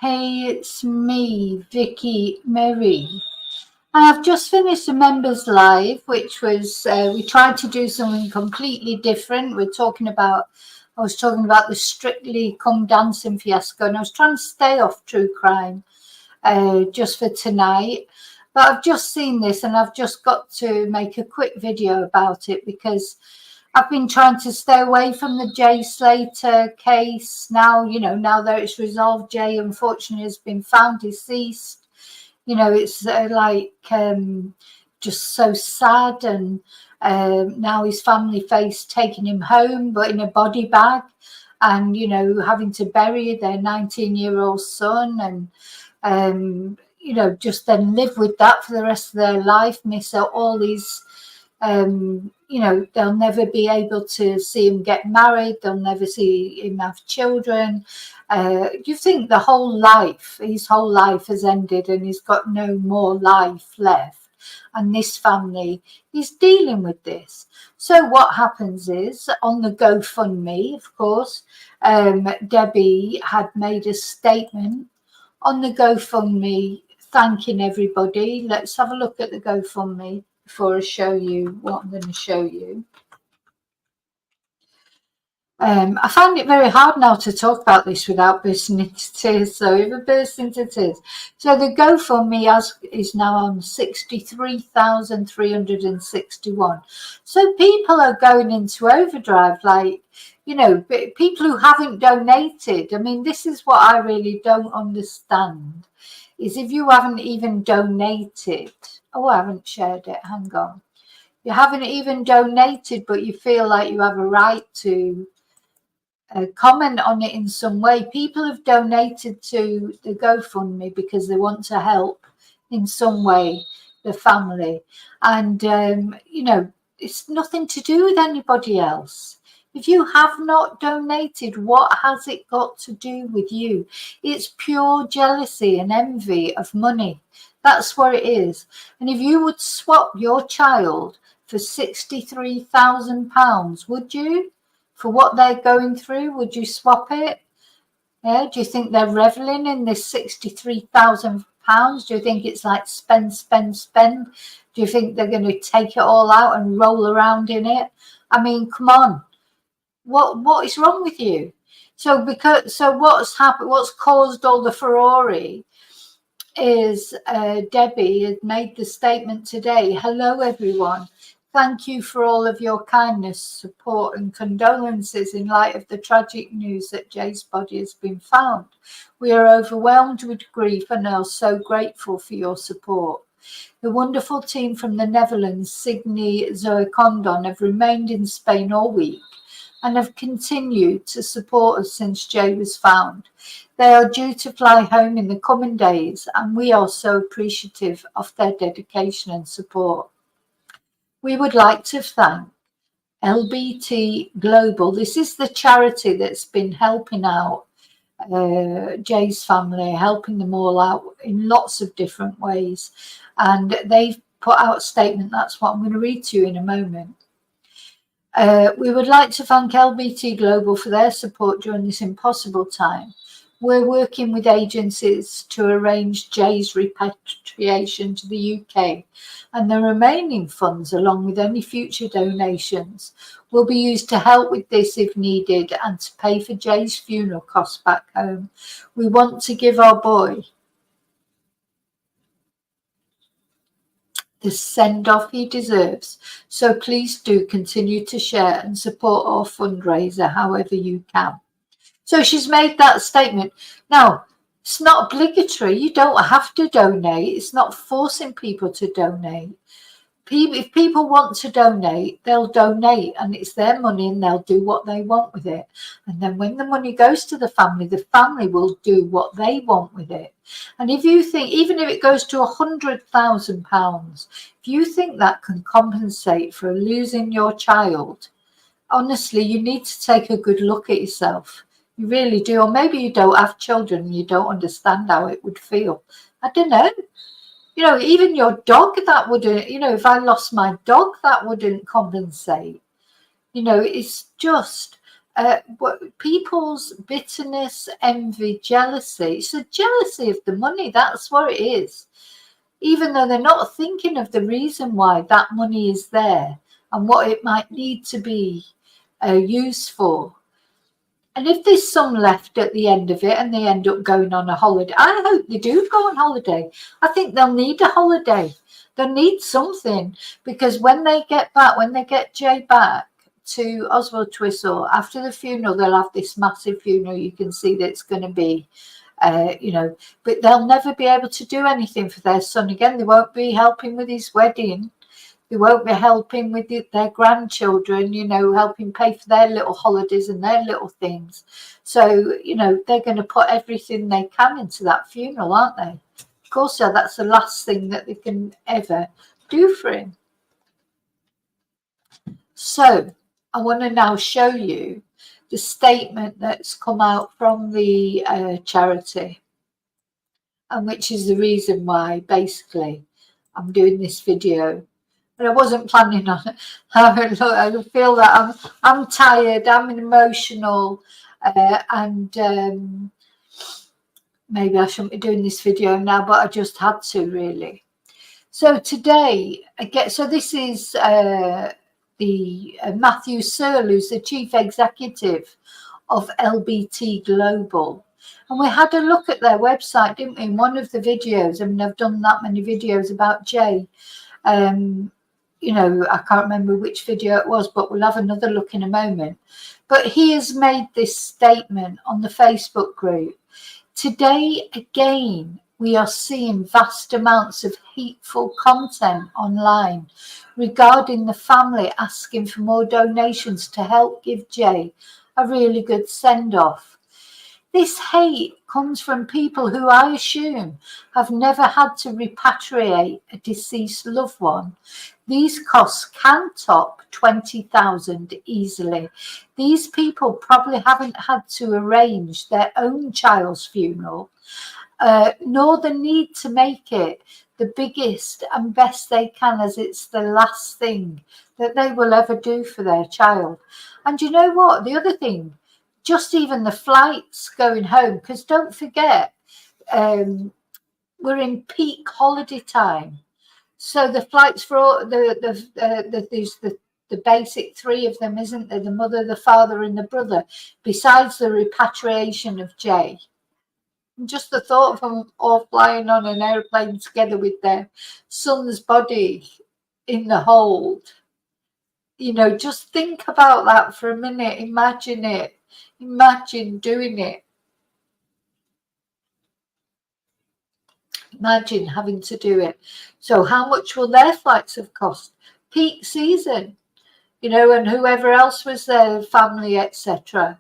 Hey, it's me, Vicki Mary. And I've just finished a members live, which was, we tried to do something completely different. I was talking about the Strictly Come Dancing fiasco, and I was trying to stay off true crime just for tonight. But I've just seen this and I've just got to make a quick video about it because I've been trying to stay away from the Jay Slater case. Now, now that it's resolved, Jay unfortunately has been found deceased. It's just so sad. And now his family face taking him home, but in a body bag, and, having to bury their 19-year-old son and, just then live with that for the rest of their life, miss out all these. They'll never be able to see him get married. They'll never see him have children. You think his whole life has ended and he's got no more life left. And this family is dealing with this. So what happens is, on the GoFundMe, of course, Debbie had made a statement on the GoFundMe thanking everybody. Let's have a look at the GoFundMe before I show you what I'm going to show you. I find it very hard now to talk about this without bursting into tears. So if I burst into tears. So the GoFundMe is now on 63,361. So people are going into overdrive, people who haven't donated. I mean, this is what I really don't understand, is if you haven't even donated. Oh, I haven't shared it. Hang on. You haven't even donated, but you feel like you have a right to comment on it in some way. People have donated to the GoFundMe because they want to help in some way the family. And, it's nothing to do with anybody else. If you have not donated, what has it got to do with you? It's pure jealousy and envy of money. That's what it is. And if you would swap your child for £63,000, would you? For what they're going through, would you swap it? Yeah. Do you think they're reveling in this £63,000? Do you think it's like spend, spend, spend? Do you think they're going to take it all out and roll around in it? I mean, come on. What is wrong with you? So what's happened? What's caused all the furore is Debbie had made the statement today. Hello, everyone. Thank you for all of your kindness, support and condolences in light of the tragic news that Jay's body has been found. We are overwhelmed with grief and are so grateful for your support. The wonderful team from the Netherlands, Signy, Zoe Condon, have remained in Spain all week and have continued to support us since Jay was found. They are due to fly home in the coming days, and we are so appreciative of their dedication and support. We would like to thank LBT Global. This is the charity that's been helping out Jay's family, helping them all out in lots of different ways. And they've put out a statement. That's what I'm going to read to you in a moment. We would like to thank LBT Global for their support during this impossible time. We're working with agencies to arrange Jay's repatriation to the UK, and the remaining funds, along with any future donations, will be used to help with this if needed and to pay for Jay's funeral costs back home. We want to give our boy the send-off he deserves, so please do continue to share and support our fundraiser however you can. So she's made that statement. Now, it's not obligatory. You don't have to donate. It's not forcing people to donate. If people want to donate, they'll donate, and it's their money and they'll do what they want with it. And then when the money goes to the family will do what they want with it. And if you think, even if it goes to £100,000, if you think that can compensate for losing your child, honestly, you need to take a good look at yourself. You really do. Or maybe you don't have children and you don't understand how it would feel. I don't know. Even your dog, that wouldn't, if I lost my dog, that wouldn't compensate. It's just people's bitterness, envy, jealousy. It's a jealousy of the money. That's what it is. Even though they're not thinking of the reason why that money is there and what it might need to be used for. And if there's some left at the end of it and they end up going on a holiday, I hope they do go on holiday. I think they'll need a holiday. They'll need something, because when they get back, when they get Jay back to Oswald Twistle, after the funeral, they'll have this massive funeral. You can see that it's going to be, but they'll never be able to do anything for their son again. They won't be helping with his wedding. They won't be helping with their grandchildren, helping pay for their little holidays and their little things. So, they're going to put everything they can into that funeral, aren't they? Of course, so that's the last thing that they can ever do for him. So, I want to now show you the statement that's come out from the charity, and which is the reason why, basically, I'm doing this video. But I wasn't planning on it. I feel that I'm tired, I'm emotional, and maybe I shouldn't be doing this video now, but I just had to, really. So today, this is the Matthew Searle, who's the chief executive of LBT Global. And we had a look at their website, didn't we, in one of the videos. I mean, I've done that many videos about Jay. I can't remember which video it was, but we'll have another look in a moment. But he has made this statement on the Facebook group. Today, again, we are seeing vast amounts of hateful content online regarding the family asking for more donations to help give Jay a really good send-off. This hate comes from people who I assume have never had to repatriate a deceased loved one. These costs can top $20,000 easily. These people probably haven't had to arrange their own child's funeral, nor the need to make it the biggest and best they can, as it's the last thing that they will ever do for their child. And you know what? The other thing, just even the flights going home, because don't forget, we're in peak holiday time. So the flights for all there's the basic three of them, isn't there? The mother, the father, and the brother, besides the repatriation of Jay. And just the thought of them all flying on an airplane together with their son's body in the hold. Just think about that for a minute. Imagine it. Imagine doing it. Imagine having to do it. So how much will their flights have cost? Peak season, and whoever else was there, family, etc.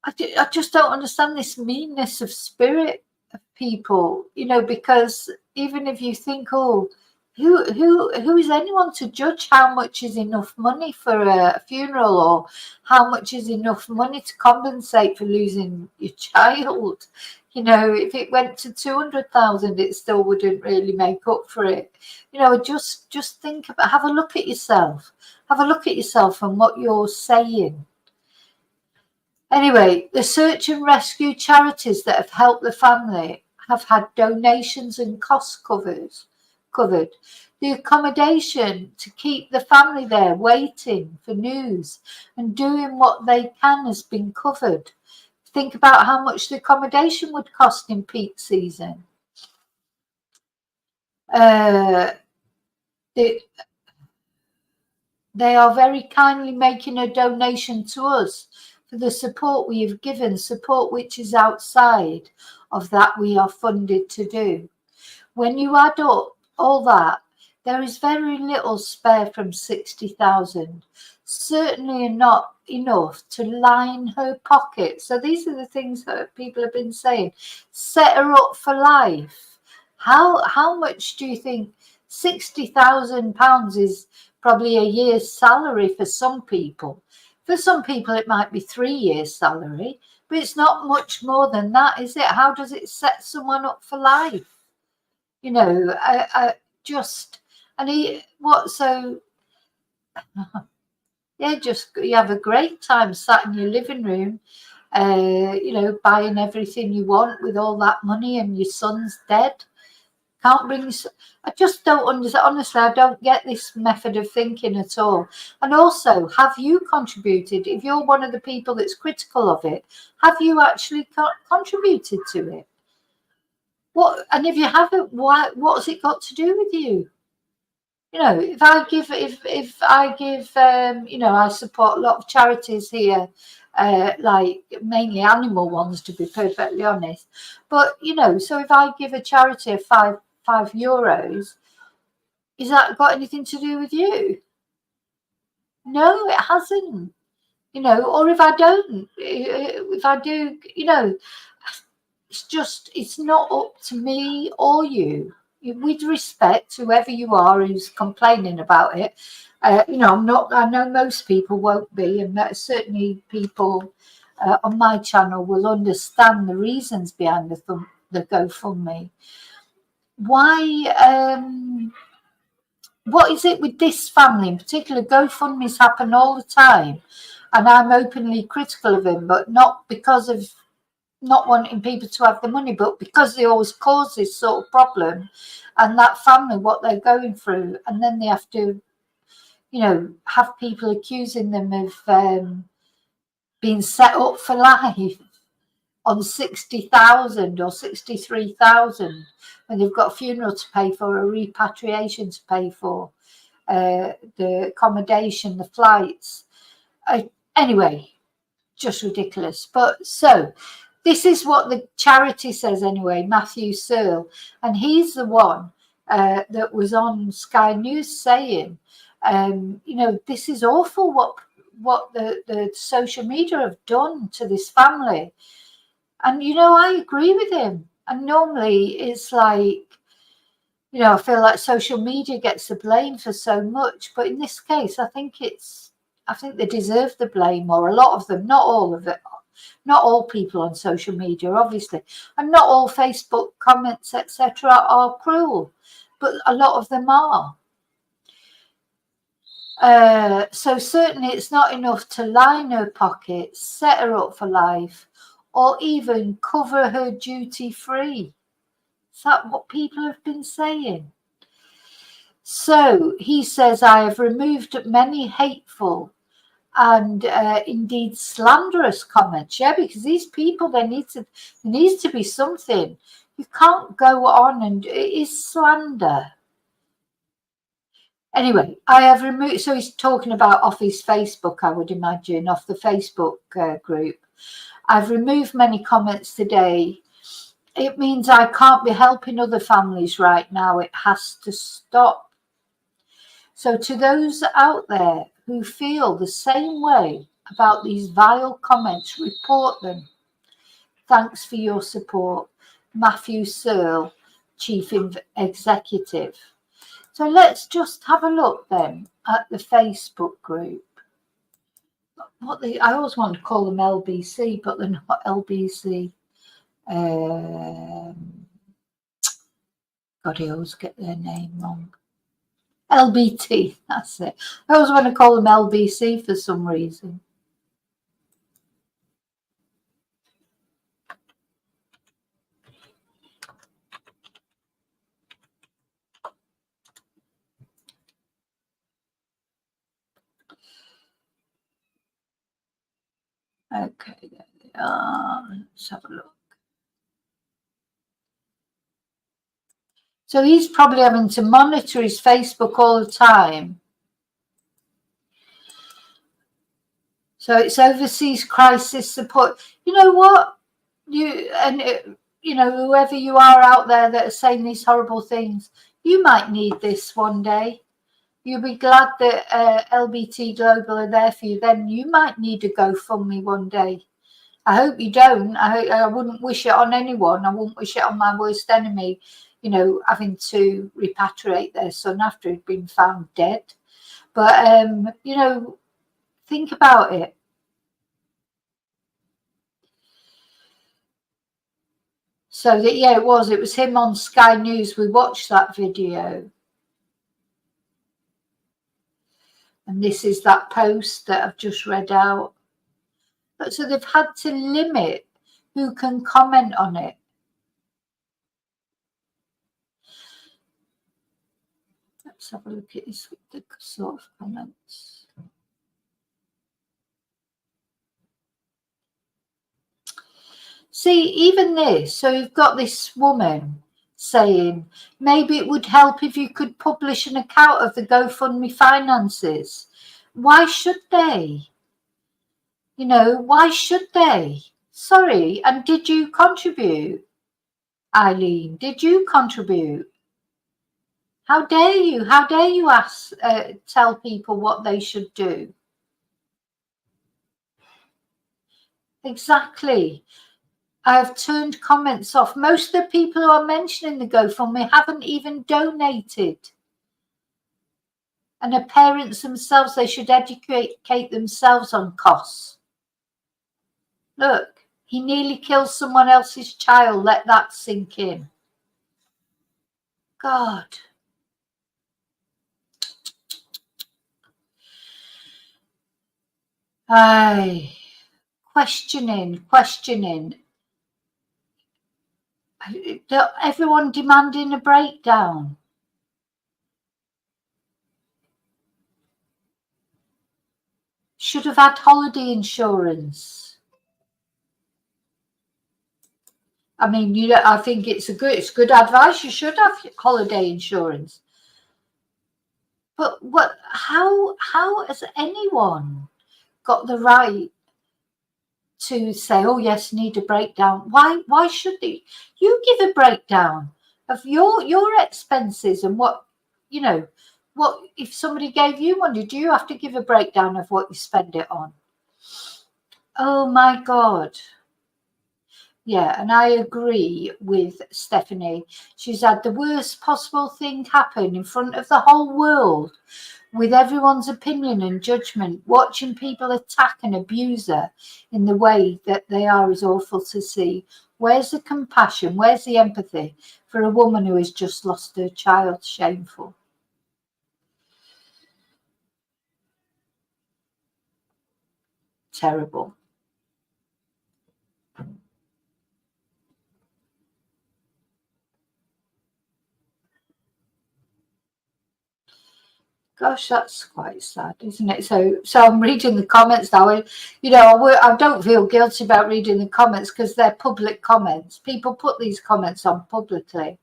I just don't understand this meanness of spirit of people, because even if you think, oh, who is anyone to judge how much is enough money for a funeral, or how much is enough money to compensate for losing your child? If it went to 200,000, it still wouldn't really make up for it. Just think about, have a look at yourself. Have a look at yourself and what you're saying. Anyway, the search and rescue charities that have helped the family have had donations and costs covered. The accommodation to keep the family there waiting for news and doing what they can has been covered. Think about how much the accommodation would cost in peak season. They are very kindly making a donation to us for the support we have given, support which is outside of that we are funded to do. When you add up all that, there is very little spare from 60,000. Certainly not enough to line her pocket. So these are the things that people have been saying. Set her up for life. How much do you think? £60,000 is probably a year's salary for some people. For some people, it might be 3 years' salary, but it's not much more than that, is it? How does it set someone up for life? Yeah, just you have a great time sat in your living room, you know, buying everything you want with all that money, and your son's dead. Can't bring. I just don't understand. Honestly, I don't get this method of thinking at all. And also, have you contributed? If you're one of the people that's critical of it, have you actually contributed to it? What? And if you haven't, why? What's it got to do with you? You know, if I give, you know, I support a lot of charities here, like mainly animal ones, to be perfectly honest. But you know, so if I give a charity of €5, is that got anything to do with you? No, it hasn't. You know, or if I don't, if I do, you know, it's just, it's not up to me or you. With respect to whoever you are who's complaining about it, you know, I know most people won't be, and that certainly people on my channel will understand the reasons behind the GoFundMe. Why? What is it with this family in particular? GoFundMe's happen all the time, and I'm openly critical of him, but not because of not wanting people to have the money, but because they always cause this sort of problem, and that family, what they're going through, and then they have to, you know, have people accusing them of being set up for life on 60,000 or 63,000 when they've got a funeral to pay for, a repatriation to pay for, the accommodation, the flights. Anyway, just ridiculous. But so this is what the charity says anyway, Matthew Searle, and he's the one that was on Sky News saying, you know, this is awful what the social media have done to this family. And, you know, I agree with him. And normally it's like, you know, I feel like social media gets the blame for so much. But in this case, I think they deserve the blame, or a lot of them, not all of it. Not all people on social media, obviously. And not all Facebook comments, etc., are cruel. But a lot of them are. So certainly it's not enough to line her pockets, set her up for life, or even cover her duty free. Is that what people have been saying? So he says, I have removed many hateful and indeed slanderous comments. Yeah, because these people, there needs to be something. You can't go on, and it is slander. Anyway, I have removed, so he's talking about off his Facebook, I would imagine, off the Facebook group. I've removed many comments today. It means I can't be helping other families right now. It has to stop. So to those out there who feel the same way about these vile comments, report them. Thanks for your support. Matthew Searle, Chief Executive. So let's just have a look then at the Facebook group. I always want to call them LBC, but they're not LBC. God, I always get their name wrong. LBT, that's it. I always want to call them LBC for some reason. Okay, there they are. Let's have a look. So he's probably having to monitor his Facebook all the time. So it's overseas crisis support. You know what? You know, whoever you are out there that are saying these horrible things, you might need this one day. You'll be glad that LBT Global are there for you. Then you might need a GoFundMe one day. I hope you don't. I wouldn't wish it on anyone. I wouldn't wish it on my worst enemy, you know, having to repatriate their son after he'd been found dead. But, you know, think about it. So that, yeah, it was him on Sky News. We watched that video. And this is that post that I've just read out. But so they've had to limit who can comment on it. Let's have a look at this with the sort of comments. See, even this, so you've got this woman saying, maybe it would help if you could publish an account of the GoFundMe finances. Why should they? You know, why should they? Sorry, and did you contribute? Eileen, did you contribute? How dare you? How dare you ask, tell people what they should do? Exactly. I've turned comments off. Most of the people who are mentioning the GoFundMe haven't even donated. And the parents themselves, they should educate themselves on costs. Look, he nearly killed someone else's child. Let that sink in. God. Aye. Questioning. Everyone demanding a breakdown. Should have had holiday insurance. I mean, I think it's good advice. You should have holiday insurance. But how has anyone got the right to say, oh yes, need a breakdown? Why should they? You give a breakdown of your expenses and what if somebody gave you money, do you have to give a breakdown of what you spend it on? Oh my God. Yeah, and I agree with Stephanie. She's had the worst possible thing happen in front of the whole world, with everyone's opinion and judgment. Watching people attack and abuse her in the way that they are is awful to see. Where's the compassion? Where's the empathy for a woman who has just lost her child? Shameful. Terrible. Gosh, that's quite sad, isn't it? So I'm reading the comments now. I don't feel guilty about reading the comments because they're public comments. People put these comments on publicly,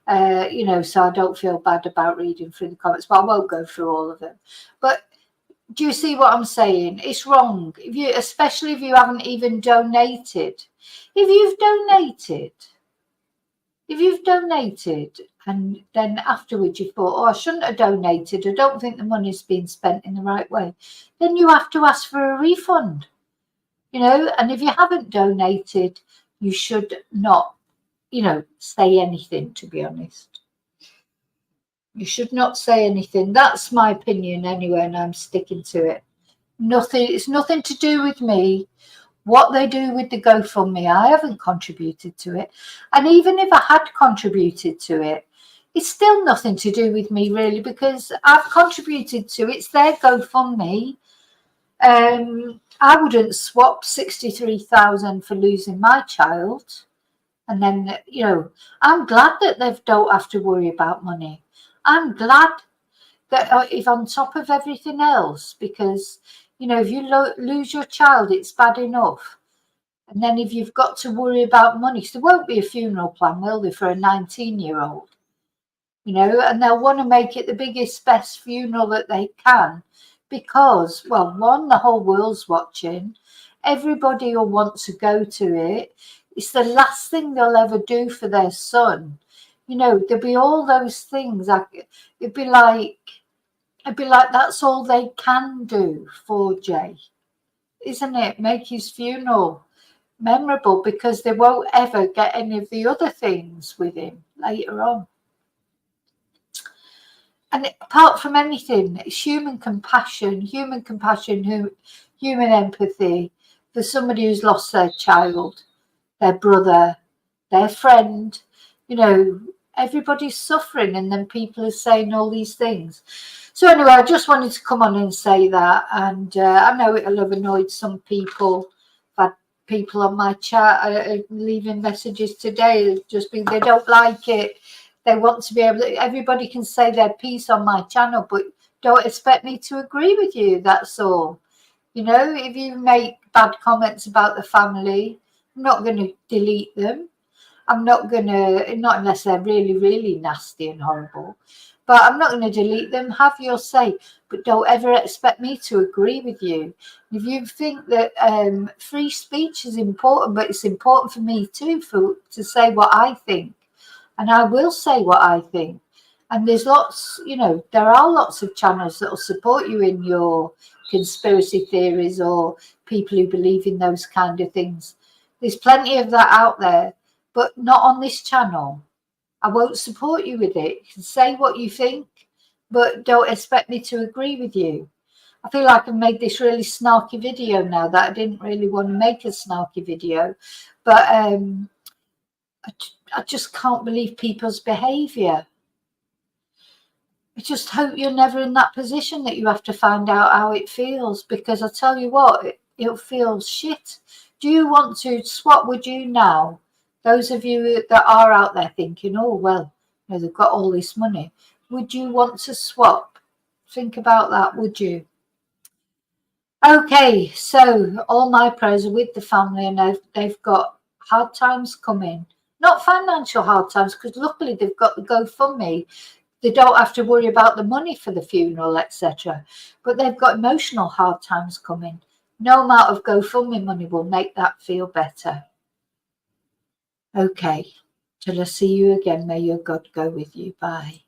so I don't feel bad about reading through the comments, but I won't go through all of them. But do you see what I'm saying? It's wrong. Especially if you haven't even donated. If you've donated and then afterwards you thought, oh, I shouldn't have donated, I don't think the money's been spent in the right way, then you have to ask for a refund, and if you haven't donated, you should not, say anything, to be honest. You should not say anything. That's my opinion anyway, and I'm sticking to it. It's nothing to do with me. What they do with the GoFundMe, I haven't contributed to it. And even if I had contributed to it, it's still nothing to do with me, really, because I've contributed to it. It's their GoFundMe. I wouldn't swap 63,000 for losing my child. And then, I'm glad that they don't have to worry about money. I'm glad that if on top of everything else, because if you lose your child, it's bad enough. And then if you've got to worry about money, so there won't be a funeral plan, will there, for a 19-year-old? And they'll want to make it the biggest, best funeral that they can because, well, one, the whole world's watching. Everybody will want to go to it. It's the last thing they'll ever do for their son. There'll be all those things. It'd be like that's all they can do for Jay, isn't it? Make his funeral memorable because they won't ever get any of the other things with him later on. And apart from anything, it's human compassion, human empathy for somebody who's lost their child, their brother, their friend. Everybody's suffering, and then people are saying all these things. So anyway, I just wanted to come on and say that, and I know it'll have annoyed some people. I've had people on my chat leaving messages today, just being they don't like it. They want to be able to, everybody can say their piece on my channel, but don't expect me to agree with you. That's all. You know, if you make bad comments about the family, I'm not going to delete them. I'm not going to, not unless they're really, really nasty and horrible, but I'm not going to delete them. Have your say, but don't ever expect me to agree with you. If you think that free speech is important, but it's important for me too, to say what I think, and I will say what I think. And there's lots, you know, there are lots of channels that will support you in your conspiracy theories or people who believe in those kind of things. There's plenty of that out there, but not on this channel. I won't support you with it. You can say what you think, but don't expect me to agree with you. I feel like I've made this really snarky video now that I didn't really want to make a snarky video, but I just can't believe people's behaviour. I just hope you're never in that position that you have to find out how it feels, because I tell you what, it'll feel shit. Do you want to swap? Would you now? Those of you that are out there thinking, oh, well, you know, they've got all this money. Would you want to swap? Think about that, would you? Okay, so all my prayers are with the family, and they've got hard times coming. Not financial hard times, because luckily they've got the GoFundMe. They don't have to worry about the money for the funeral, etc. But they've got emotional hard times coming. No amount of GoFundMe money will make that feel better. Okay, till I see you again, may your God go with you. Bye.